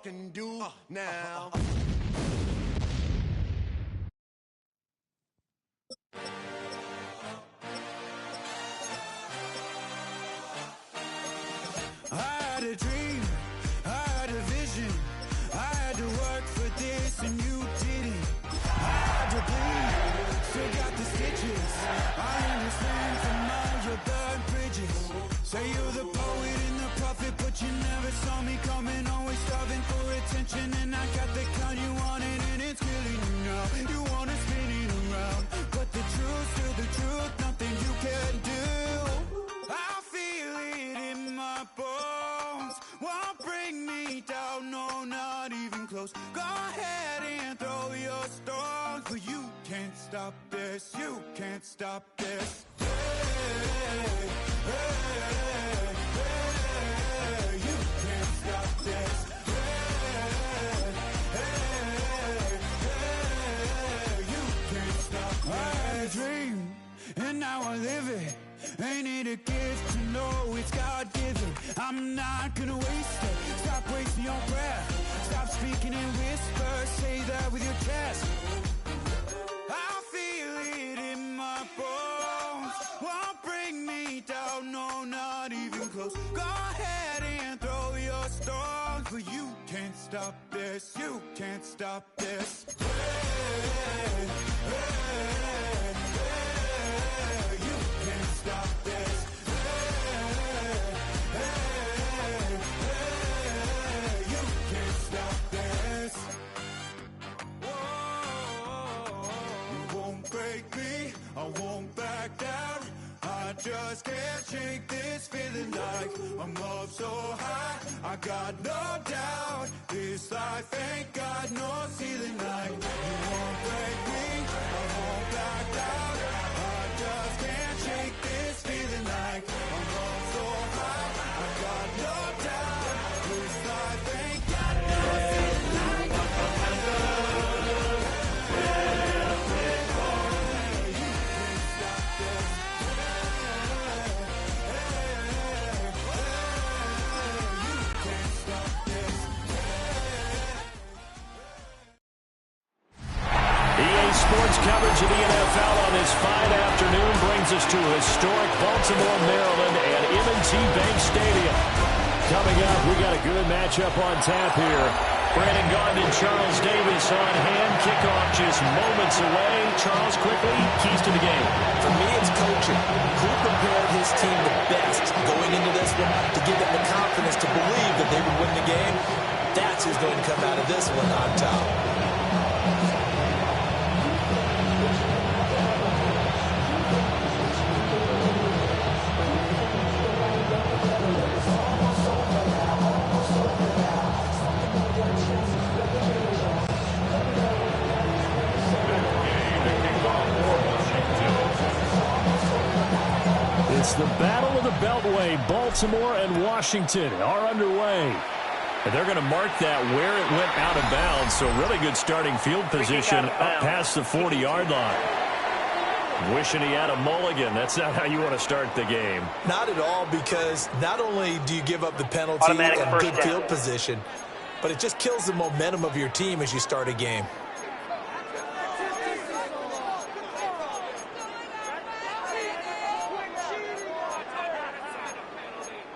Can do now. I had a dream, I had a vision, I had to work for this and you didn't. I had to bleed, still got the stitches. I understand from all your burned bridges. Say you're the poet and the prophet, but you never saw me coming. Always starving for attention, and I got the kind you wanted, and it's killing you now. You wanna spin it around, but the truth's still the truth. Nothing you can do. I feel it in my bones. Won't bring me down, no, not even close. Go ahead and throw your stones, but you can't stop this. You can't stop this. Hey, hey, hey, you can't stop this. Hey, hey, hey, you can't stop this. I had a dream, and now I live it. Ain't it a gift to know it's God-given? I'm not gonna waste it. Stop wasting your breath. Stop speaking in whispers. Say that with your chest. I feel it in my bones. Won't bring me down, no, not even close. Go ahead and throw your stones, but you can't stop this. You can't stop this. Hey, hey, hey, you can't stop this. Hey, hey, hey, you can't stop this. Whoa, you won't break me, I won't back down. I just can't shake this feeling like I'm up so high. I got no doubt this life ain't got no ceiling like. You won't break me, I won't back down. I just can't shake this feeling like I'm up so high. I got no doubt this life ain't got no ceiling like. Sports coverage of the NFL on this fine afternoon brings us to historic Baltimore, Maryland and M&T Bank Stadium. Coming up, we got a good matchup on tap here. Brandon Gaudin and Charles Davis on hand. Kickoff just moments away. Charles, quickly, keys to the game. For me, it's coaching. Who prepared his team the best going into this one to give them the confidence to believe that they would win the game? That's who's going to come out of this one on top. It's the Battle of the Beltway. Baltimore and Washington are underway. And they're going to mark that where it went out of bounds. So really good starting field position up past the 40-yard line. Wishing he had a mulligan. That's not how you want to start the game. Not at all, because not only do you give up the penalty and good field position, but it just kills the momentum of your team as you start a game.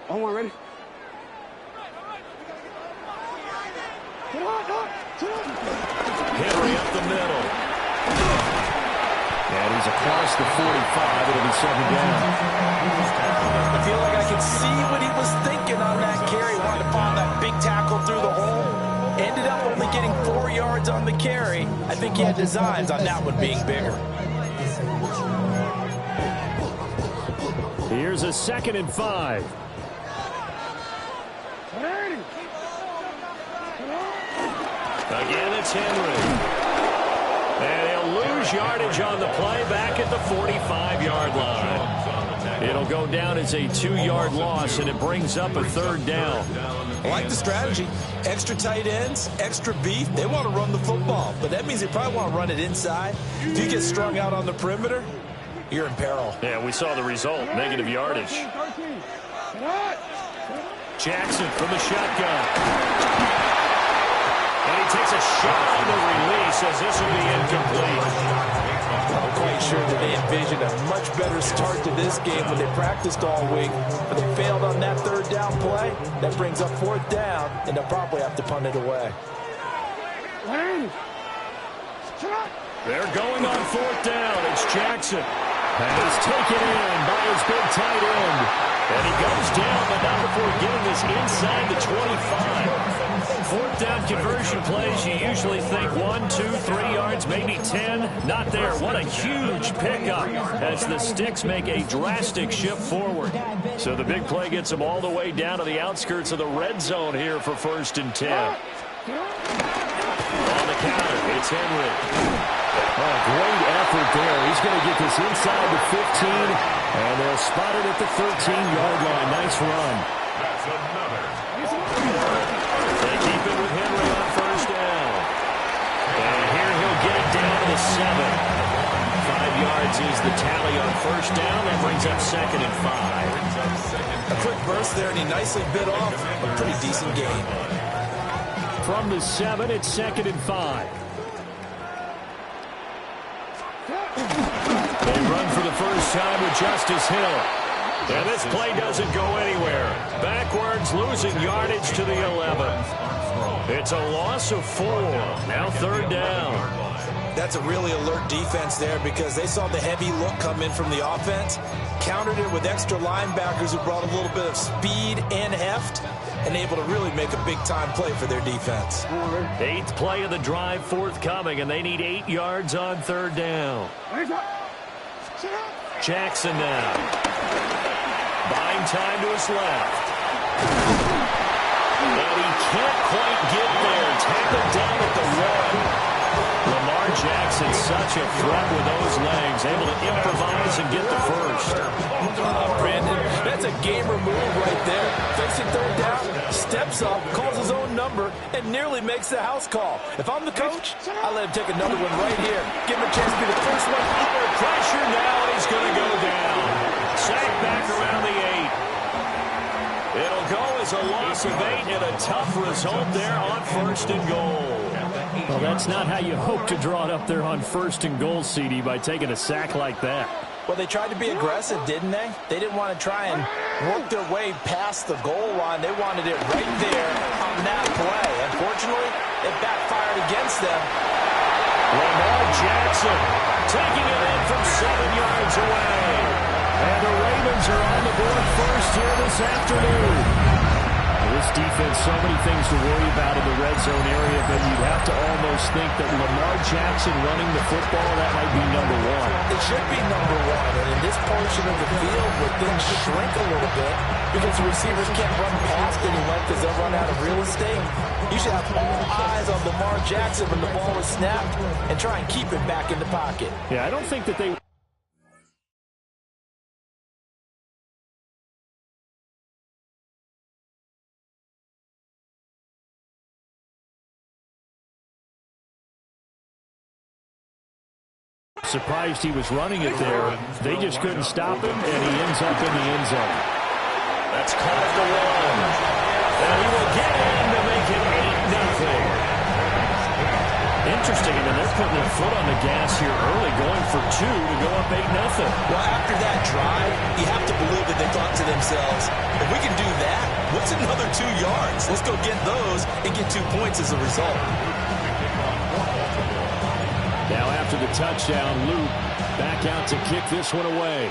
Oh, ready? Henry up the middle. And he's across the 45. It'll be second down. I feel like I can see what he was thinking on that carry. Wanted to find that big tackle through the hole. Ended up only getting 4 yards on the carry. I think he had designs on that one being bigger. Here's a 2nd and 5. Again, it's Henry. And he'll lose yardage on the play back at the 45-yard line. It'll go down as a 2-yard loss, and it brings up a 3rd down. I like the strategy. Extra tight ends, extra beef. They want to run the football, but that means they probably want to run it inside. If you get strung out on the perimeter, you're in peril. Yeah, we saw the result, negative yardage. Jackson from the shotgun. And he takes a shot on the release as this will be incomplete. I'm quite sure that they envisioned a much better start to this game when they practiced all week, but they failed on that 3rd down play. That brings up 4th down, and they'll probably have to punt it away. They're going on 4th down. It's Jackson. Pass taken in by his big tight end. And he goes down, but not before getting this inside the 25. 4th down conversion plays, you usually think 1, 2, 3 yards, maybe 10. Not there. What a huge pickup as the Sticks make a drastic shift forward. So the big play gets them all the way down to the outskirts of the red zone here for 1st and 10. On the counter, it's Henry. Oh, great effort there. He's going to get this inside the 15, and they'll spot it at the 13-yard line. Nice run. They keep it with Henry on 1st down. And here he'll get it down to the 7. 5 yards is the tally on 1st down. That brings up 2nd and 5. A quick burst there, and he nicely bit off a pretty decent gain. From the 7, it's 2nd and 5. They run for the first time with Justice Hill. And this play doesn't go anywhere. Backwards, losing yardage to the 11. It's a loss of 4. Now 3rd down. That's a really alert defense there because they saw the heavy look come in from the offense, countered it with extra linebackers who brought a little bit of speed and heft, and able to really make a big-time play for their defense. 8th play of the drive forthcoming, and they need 8 yards on 3rd down. Jackson now. Buying time to his left. And he can't quite get there. Tackled down at the 1. Lamar Jackson, such a threat with those legs, able to improvise and get the first. Brandon, that's a gamer move right there. Facing 3rd down, steps up, calls his own number, and nearly makes the house call. If I'm the coach, I let him take another one right here. Give him a chance to be the first one. Under pressure now, he's going to go down. Sacked back around the 8. It'll go as a loss of 8 and a tough result there on 1st and goal. Well, that's not how you hope to draw it up there on 1st and goal, CD, by taking a sack like that. Well, they tried to be aggressive, didn't they? They didn't want to try and work their way past the goal line. They wanted it right there on that play. Unfortunately, it backfired against them. Lamar Jackson taking it in from 7 yards away. And the Ravens are on the board first here this afternoon. This defense, so many things to worry about in the red zone area, but you'd have to almost think that Lamar Jackson running the football, that might be number 1. It should be number 1, and in this portion of the field where things shrink a little bit because the receivers can't run past any length because they'll run out of real estate, you should have all eyes on Lamar Jackson when the ball is snapped and try and keep it back in the pocket. Yeah, I don't think that they... Surprised he was running it there. They just couldn't stop him, and he ends up in the end zone. That's caught the one. And he will get in to make it 8-0. Interesting, and they're putting their foot on the gas here early, going for 2 to go up 8-0. Well, after that drive, you have to believe that they thought to themselves, if we can do that, what's another 2 yards? Let's go get those and get 2 points as a result. Now after the touchdown, Luke back out to kick this one away.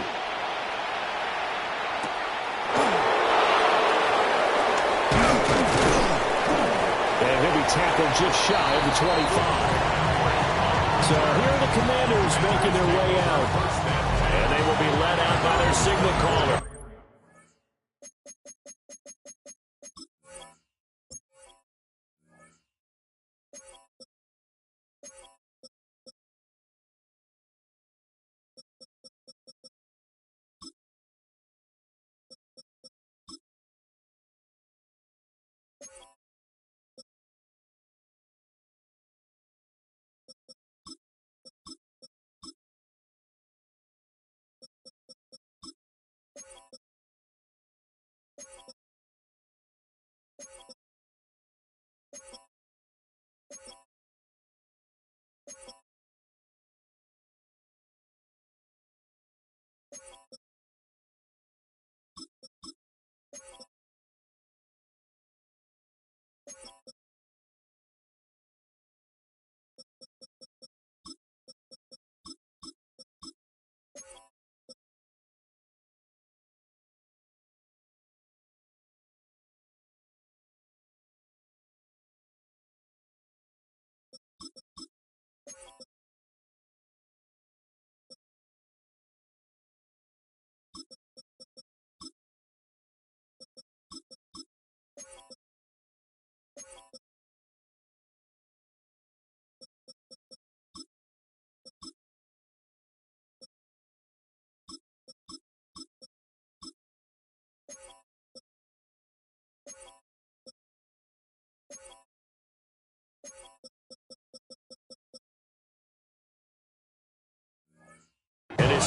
And he'll be tackled just shy of the 25. So here are the Commanders making their way out. And they will be led out by their signal caller.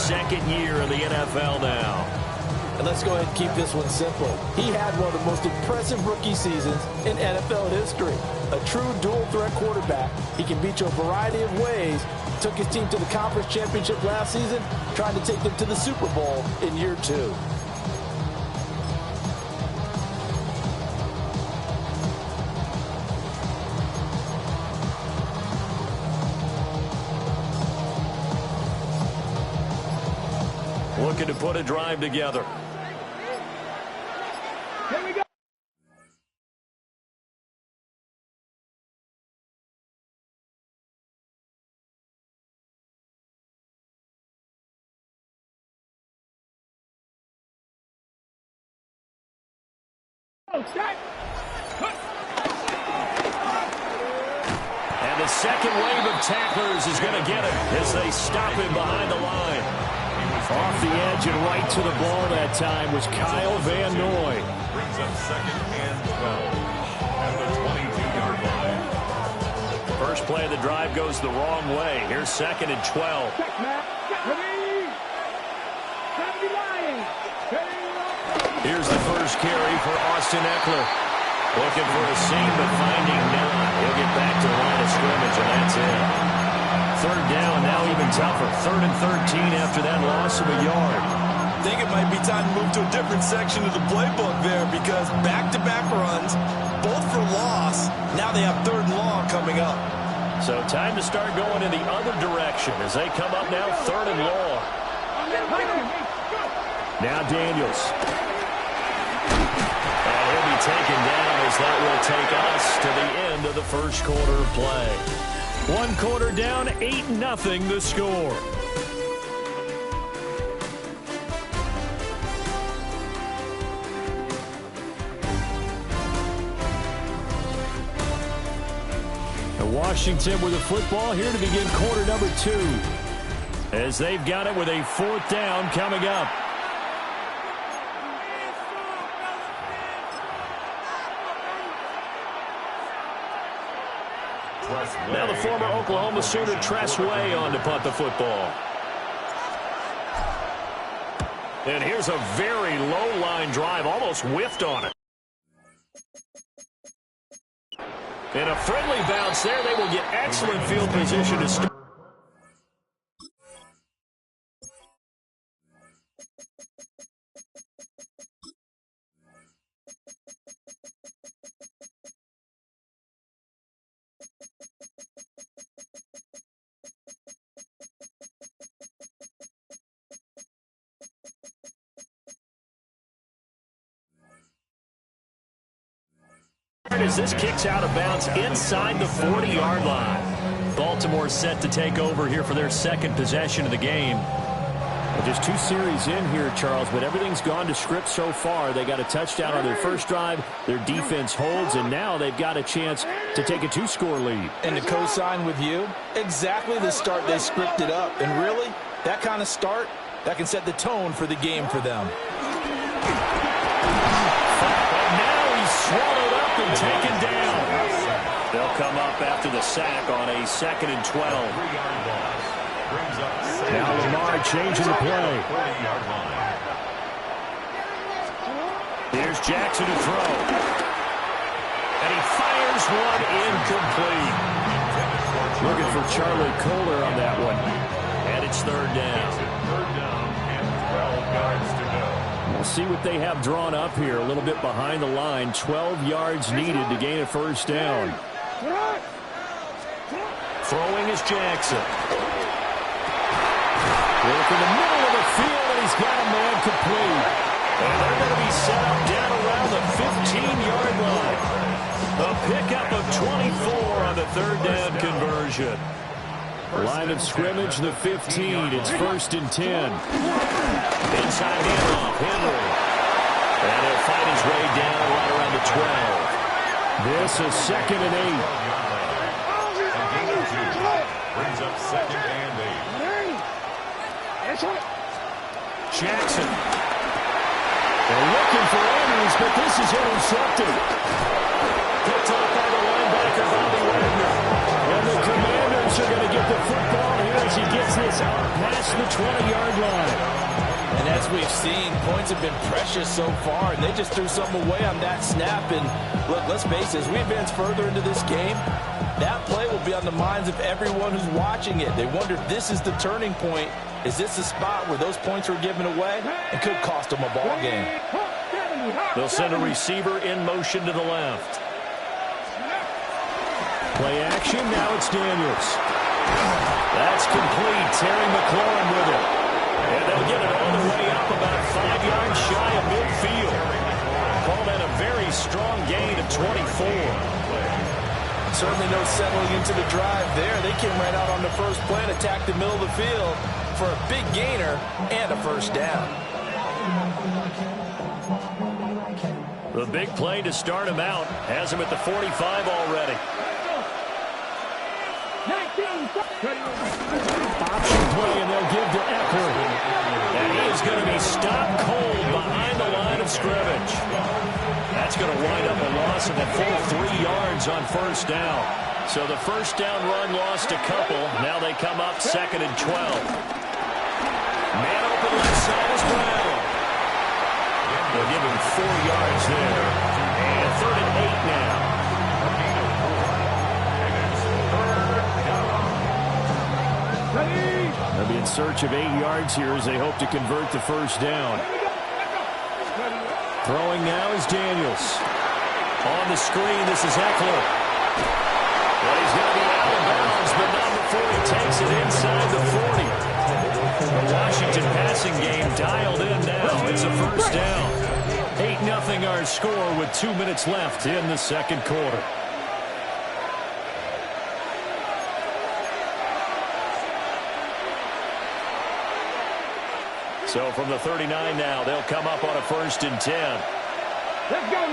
second year in the NFL now. And let's go ahead and keep this one simple. He had one of the most impressive rookie seasons in NFL history. A true dual-threat quarterback. He can beat you a variety of ways. Took his team to the conference championship last season, trying to take them to the Super Bowl in year 2. Looking to put a drive together. Here we go. And the second wave of tacklers is going to get him as they stop him behind the line. Off the edge and right to the ball that time was Kyle Van Noy. Brings up second and 12 at the 22-yard line. First play of the drive goes the wrong way. Here's second and 12. Here's the first carry for Austin Eckler. Looking for a seam, but finding none. He'll get back to the line of scrimmage, and that's it. Third down, now even tougher. 3rd and 13 after that loss of a yard. I think it might be time to move to a different section of the playbook there because back-to-back runs, both for loss. Now they have 3rd and long coming up. So time to start going in the other direction as they come up now 3rd and long. Now Daniels. And he'll be taken down as that will take us to the end of the first quarter of play. 1 quarter down, 8-0 the score. And Washington with the football here to begin quarter number 2. As they've got it with a 4th down coming up. Now the former Oklahoma Sooner Tress Way on to punt the football. And here's a very low line drive, almost whiffed on it. And a friendly bounce there. They will get excellent field position to start. As this kicks out of bounds inside the 40-yard line. Baltimore set to take over here for their second possession of the game. Well, just 2 series in here, Charles, but everything's gone to script so far. They got a touchdown on their first drive. Their defense holds, and now they've got a chance to take a 2-score lead. And to co-sign with you, exactly the start they scripted up. And really, that kind of start, that can set the tone for the game for them. And now he's swallowed up and taken down. They'll come up after the sack on a 2nd and 12. Now Lamar changing the play. Here's Jackson to throw. And he fires one incomplete. Looking for Charlie Kohler on that one. And it's 3rd down. And 12 yards to go. We'll see what they have drawn up here. A little bit behind the line. 12 yards needed to gain a 1st down. Throwing is Jackson. Work in the middle of the field, and he's got a man complete. And they're going to be set up down around the 15-yard line. A pickup of 24 on the 3rd down conversion. Line of scrimmage, the 15. It's 1st and 10. Inside handoff, Henry. And he'll find his way down right around the 12. This is 2nd and 8. Brings up 2nd and 8. Jackson. They're looking for Andrews, but this is intercepted. Picked off by the linebacker, Bobby Wagner. And the Commanders are going to get the football here at as he gets this up past the 20-yard line. And as we've seen, points have been precious so far, and they just threw something away on that snap. And look, let's face it, as we advance further into this game, that play will be on the minds of everyone who's watching it. They wonder if this is the turning point. Is this the spot where those points were given away and could cost them a ball game? They'll send a receiver in motion to the left. Play action, now it's Daniels. That's complete. Terry McLaurin with it. And they'll get it all the way up about 5 yards shy of midfield. Call that a very strong gain of 24. Certainly no settling into the drive there. They came right out on the first play and attacked the middle of the field for a big gainer and a first down. The big play to start him out has him at the 45 already. Option play, and they'll give to Eckler. And he is going to be stopped cold behind the line of scrimmage. That's going to wind up a loss of a full 3 yards on first down. So the first down run lost a couple. Now they come up 2nd and 12. Man open left side is Brown. They'll give him 4 yards there. And 3rd and 8 now. They'll be in search of 8 yards here as they hope to convert the first down. Throwing now is Daniels. On the screen, this is Eckler. Well, he's going to be out of bounds, but not before he takes it inside the 40. The Washington passing game dialed in now. It's a first down. 8-0 our score with 2 minutes left in the second quarter. So from the 39 now, they'll come up on a 1st and 10. Let's go.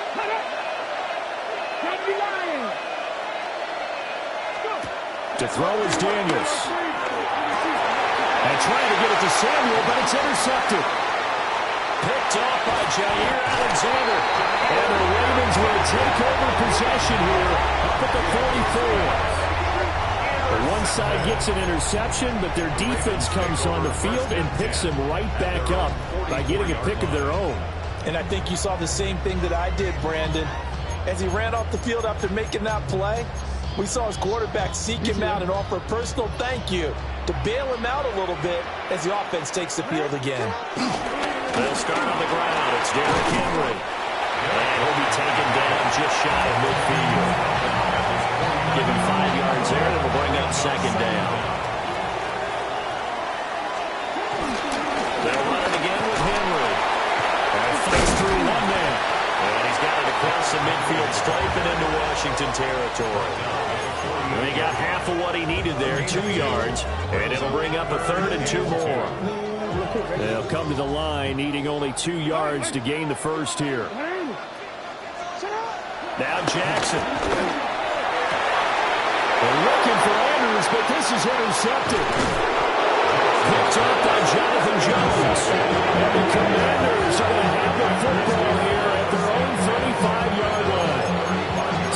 To throw is Daniels. And trying to get it to Samuel, but it's intercepted. Picked off by Jair Alexander. And the Ravens will take over possession here up at the 44. One side gets an interception, but their defense comes on the field and picks them right back up by getting a pick of their own. And I think you saw the same thing that I did, Brandon. As he ran off the field after making that play, we saw his quarterback seek him out and offer a personal thank you to bail him out a little bit as the offense takes the field again. They'll start on the ground. It's Derrick Henry. And he'll be taken down just shy of midfield. Give him 5 yards there, and we'll bring up 2nd down. They'll run it again with Henry. And fights through one man. And he's got it across the midfield stripe and into Washington territory. And he got half of what he needed there, 2 yards. And it'll bring up a 3rd and 2 more. They'll come to the line, needing only 2 yards to gain the first here. Now Jackson. They're looking for Andrews, but this is intercepted. Picked up by Jonathan Jones. And the Commanders are going to have the football here at their own 35-yard line.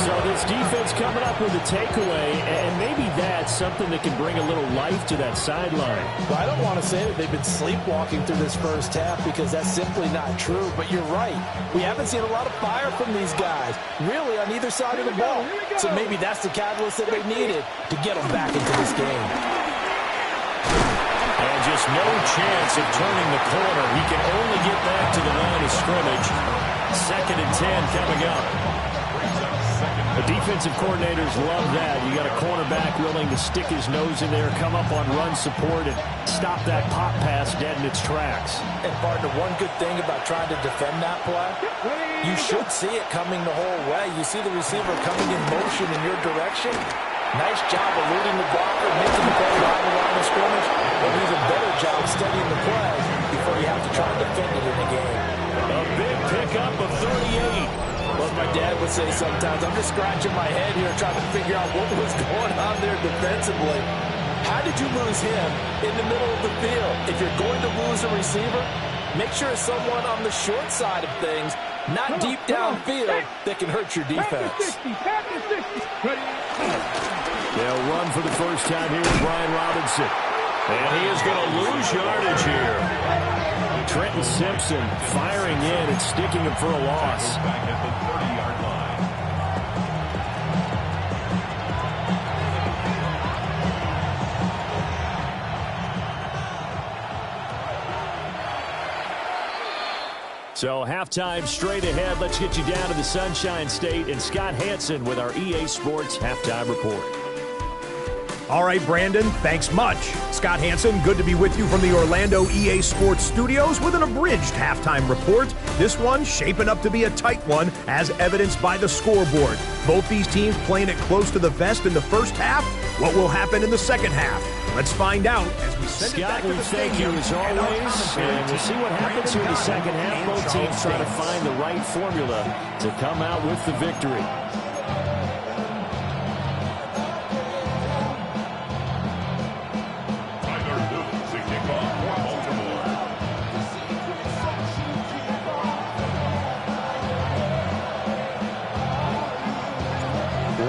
So this defense coming up with a takeaway, and maybe that's something that can bring a little life to that sideline. Well, I don't want to say that they've been sleepwalking through this first half because that's simply not true, but you're right. We haven't seen a lot of fire from these guys, really on either side of the ball. So maybe that's the catalyst that they needed to get them back into this game. And just no chance of turning the corner. He can only get back to the line of scrimmage. 2nd and 10 coming up. The defensive coordinators love that. You got a cornerback willing to stick his nose in there, come up on run support, and stop that pop pass dead in its tracks. And, partner, one good thing about trying to defend that play, you should see it coming the whole way. You see the receiver coming in motion in your direction. Nice job eluding the blocker, making the play behind the line of scrimmage, but an even better job studying the play before you have to try and defend it in the game. A big pickup of 38. Well, my dad would say sometimes, I'm just scratching my head here trying to figure out what was going on there defensively. How did you lose him in the middle of the field? If you're going to lose a receiver, make sure it's someone on the short side of things, not deep downfield, that can hurt your defense. They'll run for the first time here with Brian Robinson. And he is going to lose yardage here. Trenton Simpson firing in and sticking him for a loss. Back at the 30-yard line. So halftime straight ahead. Let's get you down to the Sunshine State and Scott Hansen with our EA Sports Halftime Report. All right, Brandon, thanks much. Scott Hansen, good to be with you from the Orlando EA Sports Studios with an abridged halftime report. This one shaping up to be a tight one, as evidenced by the scoreboard. Both these teams playing it close to the vest in the first half. What will happen in the second half? Let's find out as we send it back to the thank you as always, and we'll see what happens here in the second half. Both teams try to find the right formula to come out with the victory.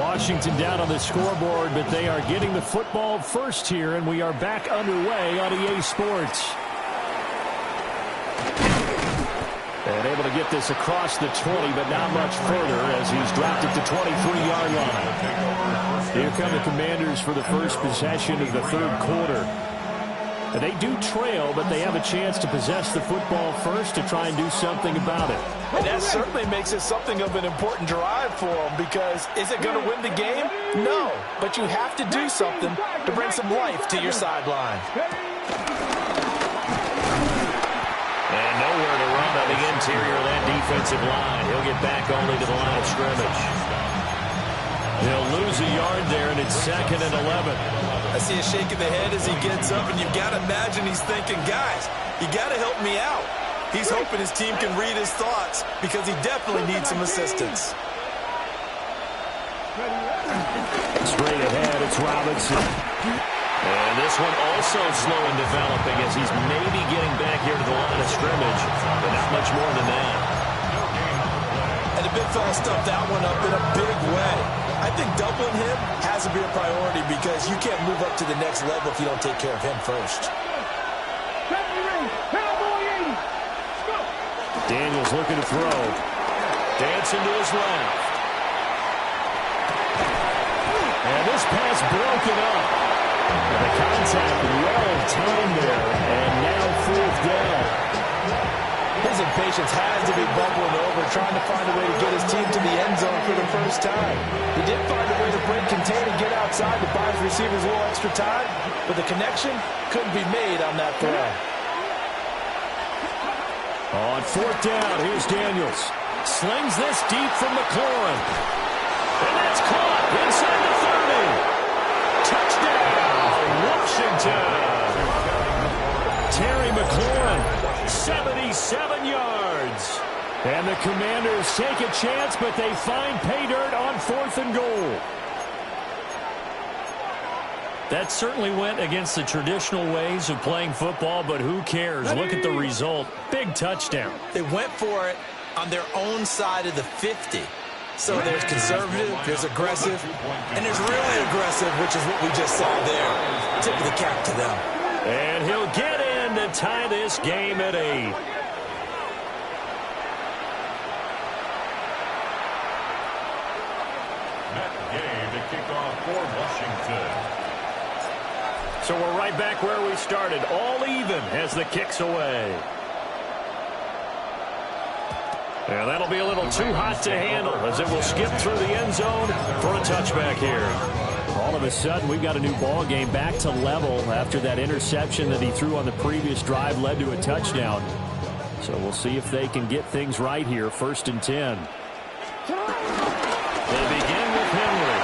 Washington down on the scoreboard, but they are getting the football first here, and we are back underway on EA Sports. And able to get this across the 20, but not much further as he's dropped it to 23-yard line. Here come the Commanders for the first possession of the third quarter. And they do trail, but they have a chance to possess the football first to try and do something about it. And that certainly makes it something of an important drive for them, because is it going to win the game? No, but you have to do something to bring some life to your sideline. And nowhere to run on the interior of that defensive line. He'll get back only to the line of scrimmage. He'll lose a yard there, and it's 2nd and 11. I see a shake of the head as he gets up, and you've got to imagine he's thinking, guys, you got to help me out. He's hoping his team can read his thoughts because he definitely needs some assistance. Straight ahead, it's Robinson. And this one also slow in developing as he's maybe getting back here to the line of scrimmage, but not much more than that. And the big fella stuffed that one up in a big way. I think doubling him has to be a priority because you can't move up to the next level if you don't take care of him first. Daniels looking to throw. Dancing to his left. And this pass broken up. And the contact well timed there. And now 4th down. His impatience has to be bubbling over, trying to find a way to get his team to the end zone for the first time. He did find a way to break contain and get outside to buy his receivers a little extra time, but the connection couldn't be made on that throw. On 4th down, here's Daniels. Slings this deep from McLaurin. And that's caught inside the 30. Touchdown, Washington. Terry McLaurin, 77 yards. And the Commanders take a chance, but they find pay dirt on 4th and goal. That certainly went against the traditional ways of playing football, but who cares? Look at the result. Big touchdown. They went for it on their own side of the 50. So there's conservative, there's aggressive, and there's really aggressive, which is what we just saw there. Tip of the cap to them. And he'll get in to tie this game at 8. That game to kick off for Washington. So we're right back where we started, all even as the kick's away. And that'll be a little too hot to handle as it will skip through the end zone for a touchback here. All of a sudden, we've got a new ball game back to level after that interception that he threw on the previous drive led to a touchdown. So we'll see if they can get things right here, 1st and 10. They begin with Henry.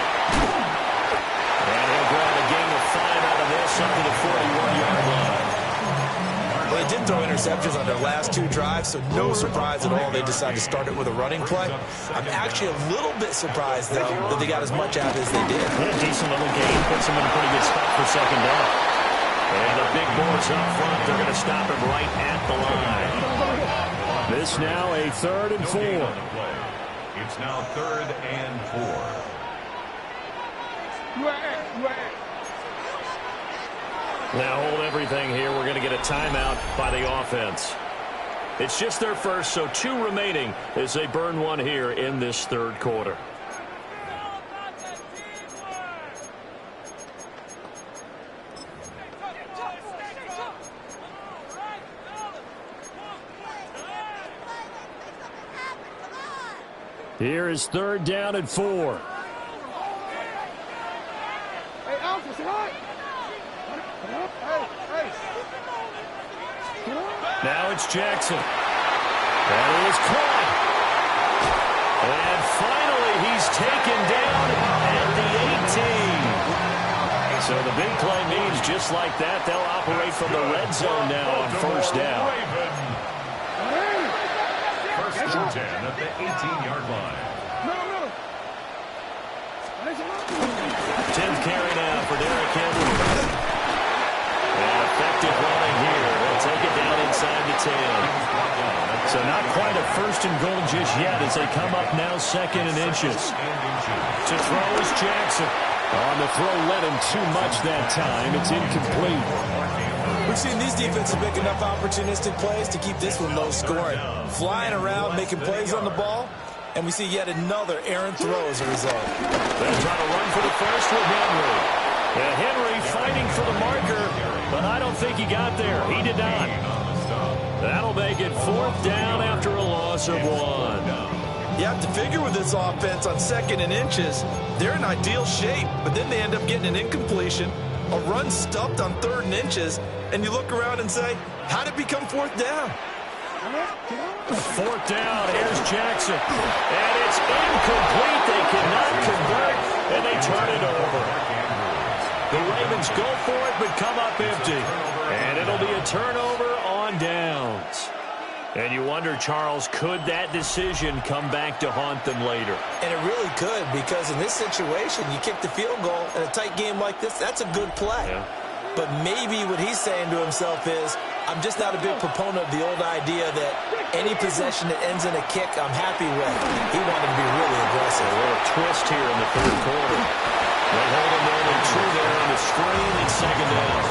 And he'll grab a gain of 5 out of this up to the 41-yard line. Well, they did throw interceptions on their last 2 drives, so no surprise at all they decided to start it with a running play. I'm actually a little bit surprised, though, that they got as much out as they did. Yeah, decent little game. Puts them in a pretty good spot for 2nd down. And the big boys up front, they're going to stop him right at the line. This now a 3rd and 4. It's now 3rd and 4. Now hold everything here. We're going to get a timeout by the offense. It's just their first, so 2 remaining as they burn one here in this third quarter. Here is 3rd down and 4. Now it's Jackson. That is caught. And finally, he's taken down at the 18. So the big play means just like that, they'll operate from the red zone now on 1st down. First and 10 at the 18-yard line. 10th carry now for Derrick Henry. And effective running here. They'll take it down inside the 10. So not quite a 1st and goal just yet as they come up now 2nd and inches. To throw is Jackson. On the throw, led him too much that time. It's incomplete. We've seen these defenses make enough opportunistic plays to keep this one low scoring. Flying around, making plays on the ball, and we see yet another errant throw as a result. They'll try to run for the first with Henry. Yeah, Henry fighting for the marker, but I don't think he got there. He did not. That'll make it 4th down after a loss of 1. You have to figure with this offense on 2nd and inches, they're in ideal shape, but then they end up getting an incompletion, a run stuffed on 3rd and inches, and you look around and say, how did it become 4th down? 4th down, here's Jackson. And it's incomplete. They cannot convert, and they turn it over. The Ravens go for it, but come up empty. And it'll be a turnover on downs. And you wonder, Charles, could that decision come back to haunt them later? And it really could, because in this situation, you kick the field goal in a tight game like this, that's a good play. Yeah. But maybe what he's saying to himself is, I'm just not a big proponent of the old idea that any possession that ends in a kick, I'm happy with. He wanted to be really aggressive. A little twist here in the 3rd quarter. They hold him more than 2 there on the screen. It's 2nd down.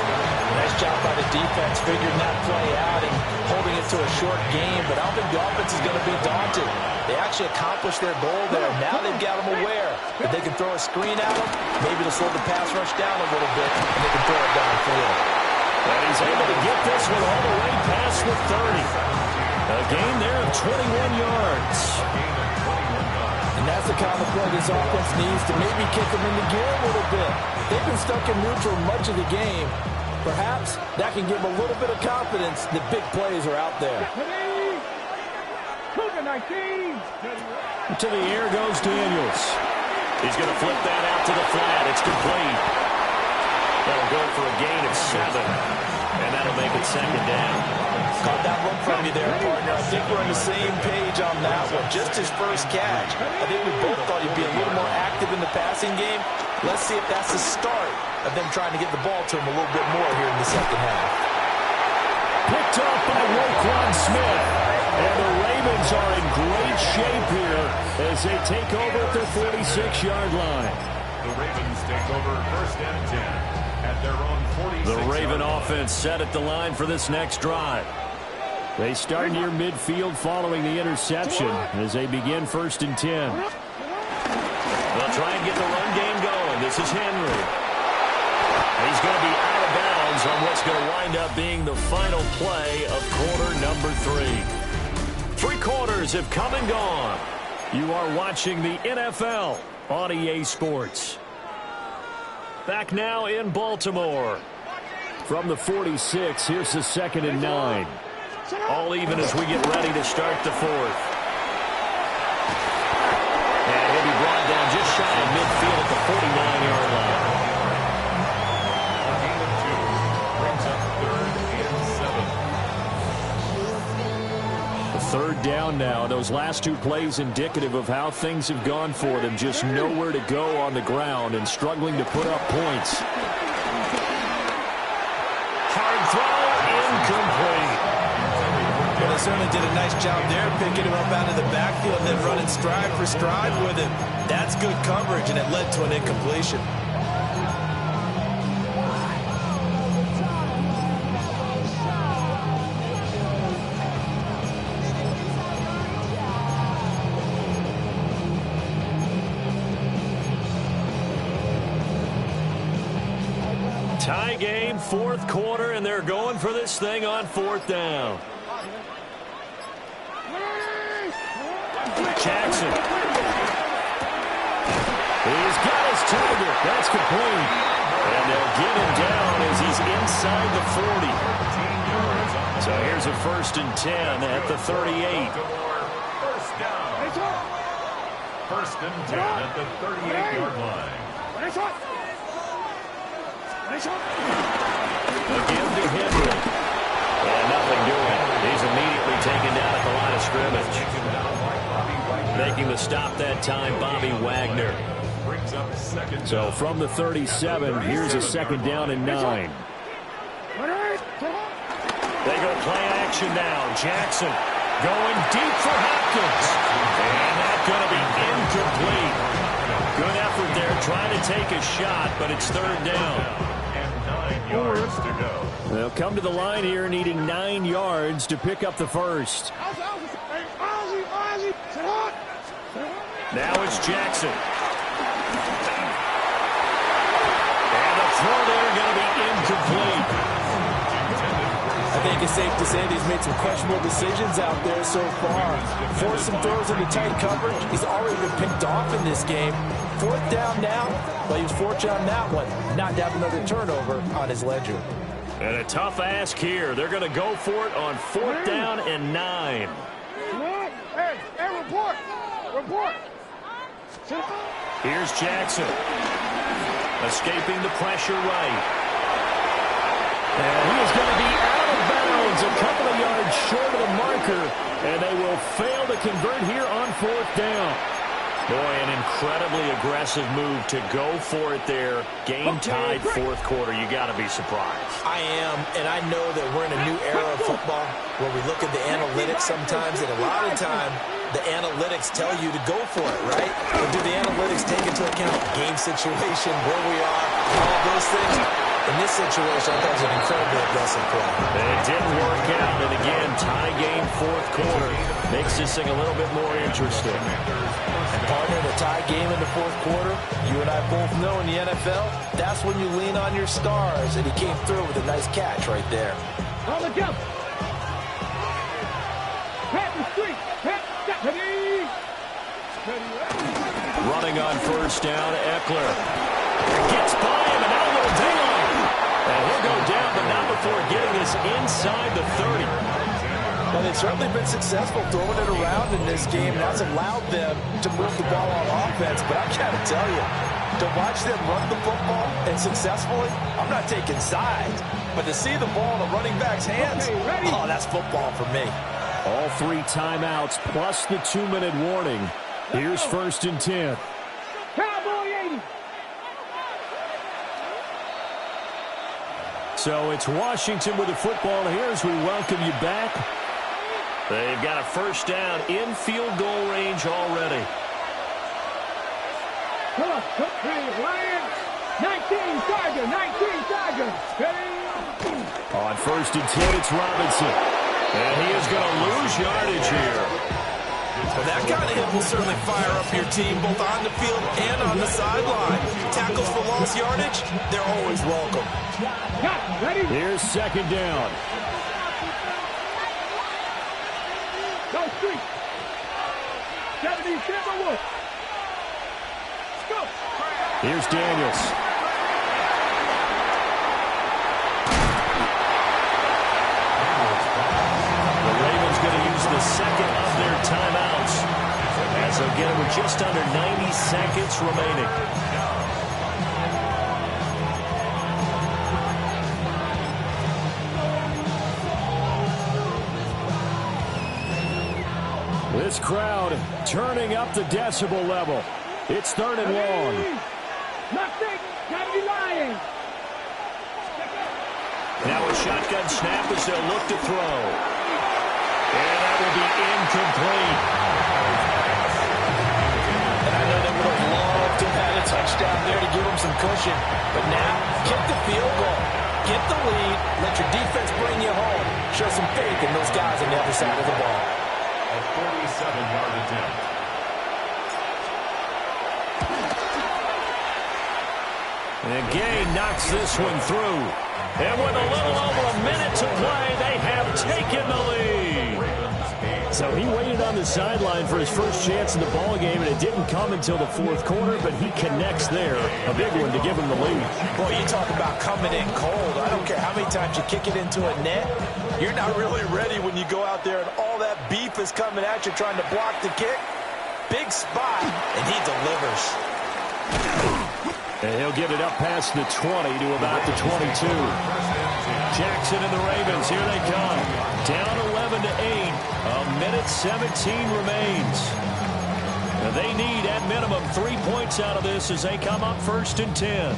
Nice job by the defense figuring that play out and holding it to a short game, but I don't think the offense is going to be daunted. They actually accomplished their goal there. Now they've got them aware that they can throw a screen at them, maybe to slow the pass rush down a little bit, and they can throw it downfield. And he's able to get this one all the way past the 30. A gain there of 21 yards. And that's the kind of play this offense needs to maybe kick them into gear a little bit. They've been stuck in neutral much of the game. Perhaps that can give them a little bit of confidence that big plays are out there. To the air goes Daniels. He's going to flip that out to the flat. It's complete. That'll go for a gain of 7. And that'll make it 2nd down. Caught that look from you there, partner. I think we're on the same page on that one. Just his first catch. I think we both thought he'd be a little more active in the passing game. Let's see if that's the start of them trying to get the ball to him a little bit more here in the 2nd half. Picked up by Roquan Smith. And the Ravens are in great shape here as they take over at their 46-yard line. The Ravens take over 1st and 10 at their own 46. The Raven offense set at the line for this next drive. They start near midfield following the interception as they begin 1st and 10. They'll try and get the run game going. This is Henry. He's going to be out of bounds on what's going to wind up being the final play of quarter number 3. 3 quarters have come and gone. You are watching the NFL on EA Sports. Back now in Baltimore. From the 46, here's the 2nd and 9. All even as we get ready to start the 4th. And he'll be brought down just shy of midfield at the 49-yard line. A gain of 2 brings up 3rd and 7. The 3rd down now. Those last 2 plays indicative of how things have gone for them. Just nowhere to go on the ground and struggling to put up points. Hard throw, incomplete. Well, they certainly did a nice job there, picking him up out of the backfield and then running stride for stride with him. That's good coverage, and it led to an incompletion. Tie game, fourth quarter, and they're going for this thing on fourth down. Jackson. He's got his target. That's complete. And they'll get him down as he's inside the 40. So here's a 1st and 10 at the 38. First down. 1st and 10 at the 38-yard line. Again to Henry. And nothing doing. He's immediately taken down at the line of scrimmage. Making the stop that time, Bobby Wagner. So from the 37, here's a 2nd down and 9. They go play action now. Jackson going deep for Hopkins. And that's going to be incomplete. Good effort there, trying to take a shot, but it's 3rd down. And 9 yards to go. They'll come to the line here needing 9 yards to pick up the first. Now it's Jackson. And the throw there going to be incomplete. I think it's safe to say that he's made some questionable decisions out there so far. Forced some throws into tight coverage. He's already been picked off in this game. 4th down now, but he was fortunate on that one. Not to have another turnover on his ledger. And a tough ask here. They're going to go for it on 4th down and 9. Hey, report! Report! Here's Jackson. Escaping the pressure right. And he is going to be out of bounds a couple of yards short of the marker. And they will fail to convert here on 4th down. Boy, an incredibly aggressive move to go for it there. Game tied 4th quarter. You got to be surprised. I am, and I know that we're in a new era of football where we look at the analytics sometimes, and a lot of time the analytics tell you to go for it, right? But do the analytics take into account game situation, where we are, all those things? In this situation, I thought it was an incredibly aggressive play. And it didn't work out, and again, tie game 4th quarter makes this thing a little bit more interesting. And partner, in a tie game in the 4th quarter, you and I both know in the NFL, that's when you lean on your stars, and he came through with a nice catch right there. On the jump. Pat the street. Pat, Running on 1st down, Eckler. Gets by him, and now down. And he'll go down, but not before getting this inside the 30. Well, they've certainly been successful throwing it around in this game. That's allowed them to move the ball on offense. But I got to tell you, to watch them run the football and successfully, I'm not taking sides. But to see the ball in a running back's hands, oh, that's football for me. All 3 timeouts plus the 2-minute warning. Here's 1st and 10. Cowboy 80. So it's Washington with the football here as we welcome you back. They've got a 1st down in field goal range already. Come on, Lions. 19 Tiger. On 1st and 10, it's Robinson. And he is going to lose yardage here. Well, that kind of hit will certainly fire up your team, both on the field and on the sideline. Tackles for lost yardage, they're always welcome. Ready? Here's 2nd down. Go street. 77 Wood. Go. Here's Daniels. The Ravens going to use the 2nd of their timeouts as they'll get it with just under 90 seconds remaining. This crowd turning up the decibel level. It's 3rd and long. Now a shotgun snap as they'll look to throw. And that will be incomplete. And I know they would have loved to have had a touchdown there to give them some cushion. But now, kick the field goal. Get the lead. Let your defense bring you home. Show some faith in those guys on the other side of the ball. A 47-yard attempt. And Gay knocks this one through. And with a little over a minute to play, they have taken the lead. So he waited on the sideline for his first chance in the ballgame, and it didn't come until the fourth quarter, but he connects there. A big one to give him the lead. Boy, you talk about coming in cold. I don't care how many times you kick it into a net. You're not really ready when you go out there and all that beef is coming at you trying to block the kick. Big spot, and he delivers. And he'll get it up past the 20 to about the 22. Jackson and the Ravens, here they come. Down 11-8. A minute 17 remains. And they need, at minimum, 3 points out of this as they come up 1st and 10.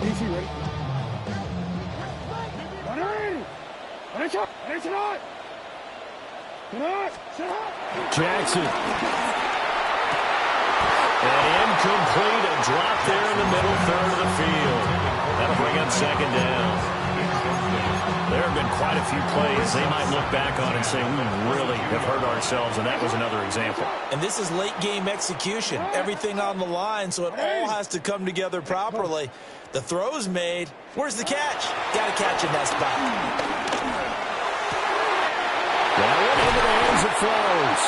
DC ready? Jackson. And incomplete, a drop there in the middle third of the field. That'll bring up 2nd down. There have been quite a few plays they might look back on and say, we really have hurt ourselves, and that was another example. And this is late game execution. Everything on the line, so it all has to come together properly. The throw's made. Where's the catch? Got to catch in that spot. That went into the hands of Flowers.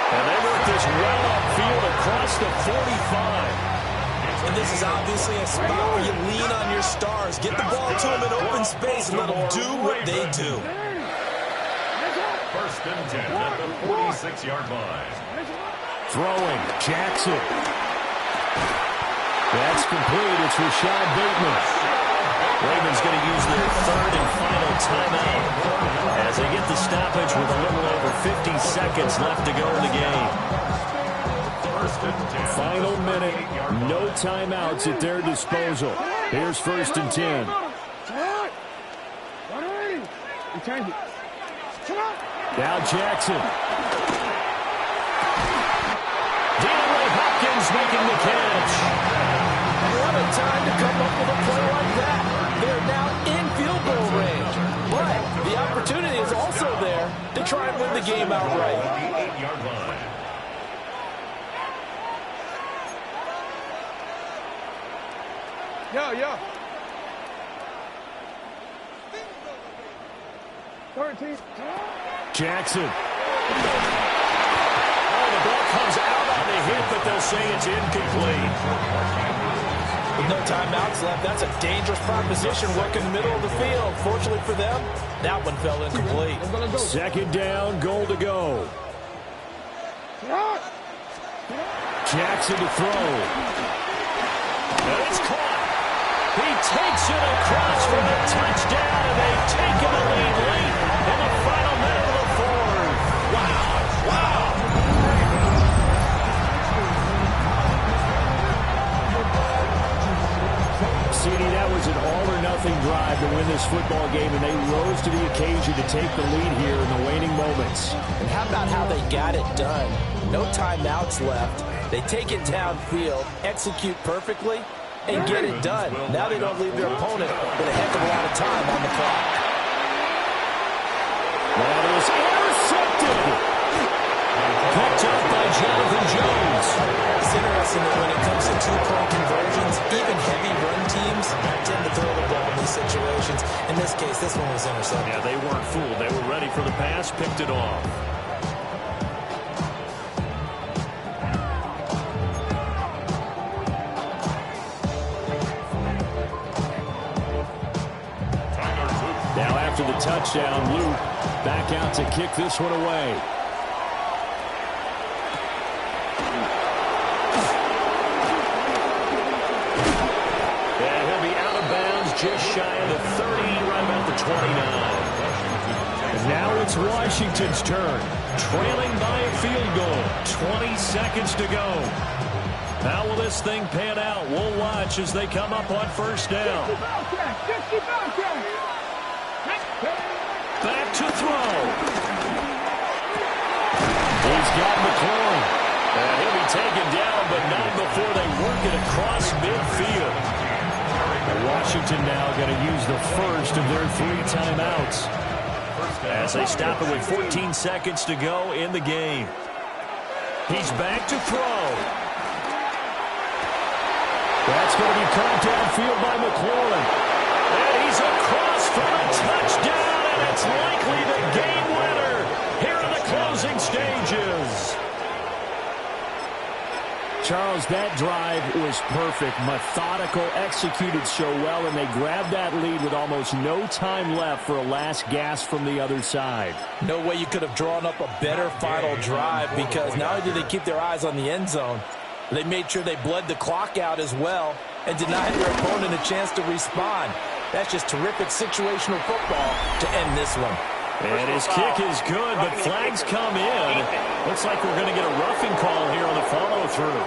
And they work this well upfield across the 45. And this is obviously a spot where you lean on your stars. Get the ball to them in open space and let them do what they do. 1st and 10 at the 46-yard line. Throwing, Jackson. That's complete. It's Rashad Bateman. Ravens going to use their 3rd and final timeout as they get the stoppage with a little over 50 seconds left to go in the game. Final minute, no timeouts at their disposal. Here's 1st and 10. Now Jackson. DeAndre Hopkins making the catch. What a time to come up with a play like that. They're now in field goal range. But the opportunity is also there to try and win the game outright. 8-yard line. Yeah. 13. Jackson. Oh, the ball comes out on the hit, but they'll say it's incomplete. With no timeouts left, that's a dangerous proposition working the middle of the field. Fortunately for them, that one fell incomplete. 2nd down, goal to go. Jackson to throw. And it's caught. He takes it across for the touchdown, and they've taken the lead late in the final minute of the 4th. Wow. CD, that was an all-or-nothing drive to win this football game, and they rose to the occasion to take the lead here in the waning moments. And how about how they got it done? No timeouts left. They take it downfield, execute perfectly, and get it done. Now they don't leave their opponent with a heck of a lot of time on the clock. That is intercepted. Picked up by Jonathan Jones. It's interesting that when it comes to two-point conversions, even heavy run teams tend to throw the ball in these situations. In this case, this one was intercepted. Yeah, they weren't fooled. They were ready for the pass, picked it off. Now after the touchdown, Luke back out to kick this one away. And he'll be out of bounds just shy of the 30, right about the 29. And now it's Washington's turn, trailing by a field goal. 20 seconds to go. How will this thing pan out? We'll watch as they come up on 1st down. Back to throw. He's got McLaurin. And he'll be taken down, but not before they work it across midfield. And Washington now going to use the first of their 3 timeouts as they stop it with 14 seconds to go in the game. He's back to throw. That's going to be caught downfield by McLaurin. And he's across for a touchdown, and it's likely the game winner here in the closing stages. Charles, that drive was perfect, methodical, executed so well, and they grabbed that lead with almost no time left for a last gasp from the other side. No way you could have drawn up a better final drive, because not only did they keep their eyes on the end zone, they made sure they bled the clock out as well and denied their opponent a chance to respond. That's just terrific situational football to end this one. And his kick is good, but flags come in. Looks like we're going to get a roughing call here on the follow-through.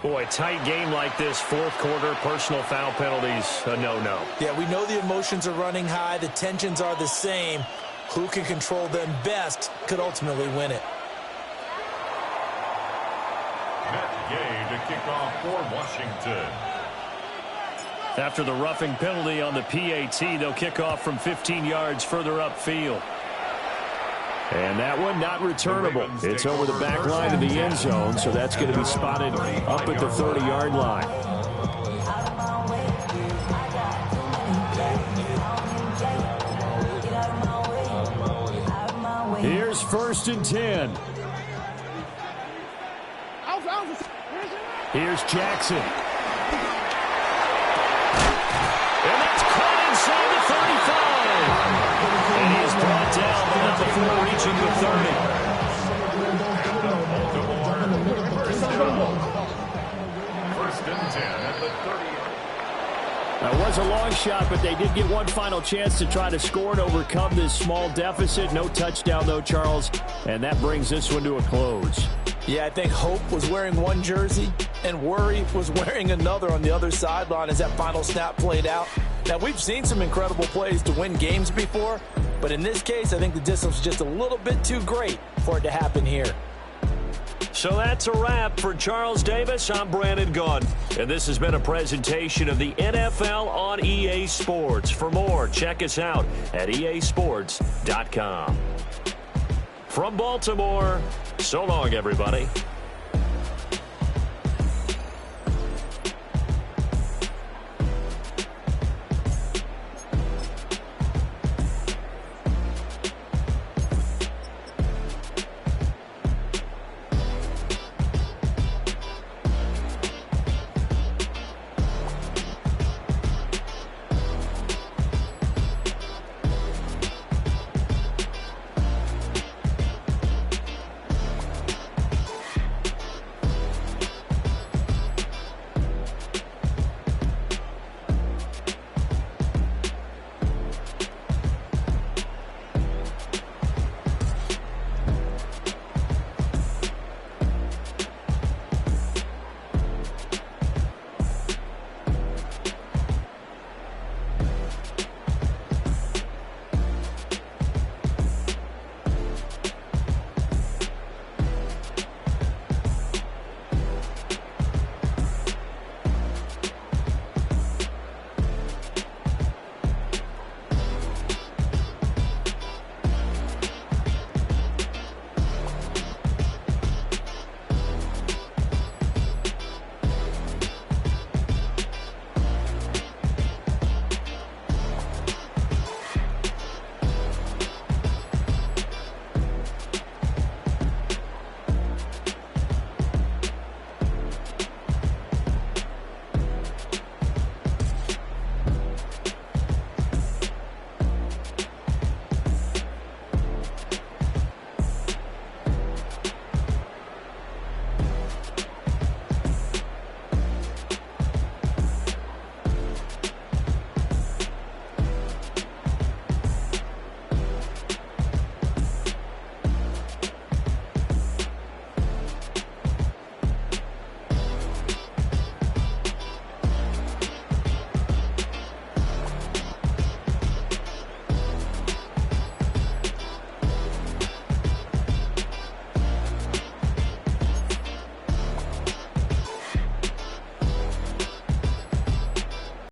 Boy, tight game like this, fourth quarter, personal foul penalties, a no-no. Yeah, we know the emotions are running high. The tensions are the same. Who can control them best could ultimately win it. MaDDeN to kick off for Washington. After the roughing penalty on the PAT, they'll kick off from 15 yards further upfield. And that one not returnable. It's over the back line of the end zone, so that's going to be spotted up at the 30-yard line. Here's 1st and 10. Here's Jackson. And that's caught inside the 35. And he is brought down, but not before reaching the 30. 1st and 10 at the 30. That was a long shot, but they did get one final chance to try to score and overcome this small deficit. No touchdown, though, Charles. And that brings this one to a close. Yeah, I think hope was wearing one jersey and worry was wearing another on the other sideline as that final snap played out. Now, we've seen some incredible plays to win games before, but in this case, I think the distance was just a little bit too great for it to happen here. So that's a wrap for Charles Davis. I'm Brandon Gunn, and this has been a presentation of the NFL on EA Sports. For more, check us out at easports.com. From Baltimore, so long, everybody.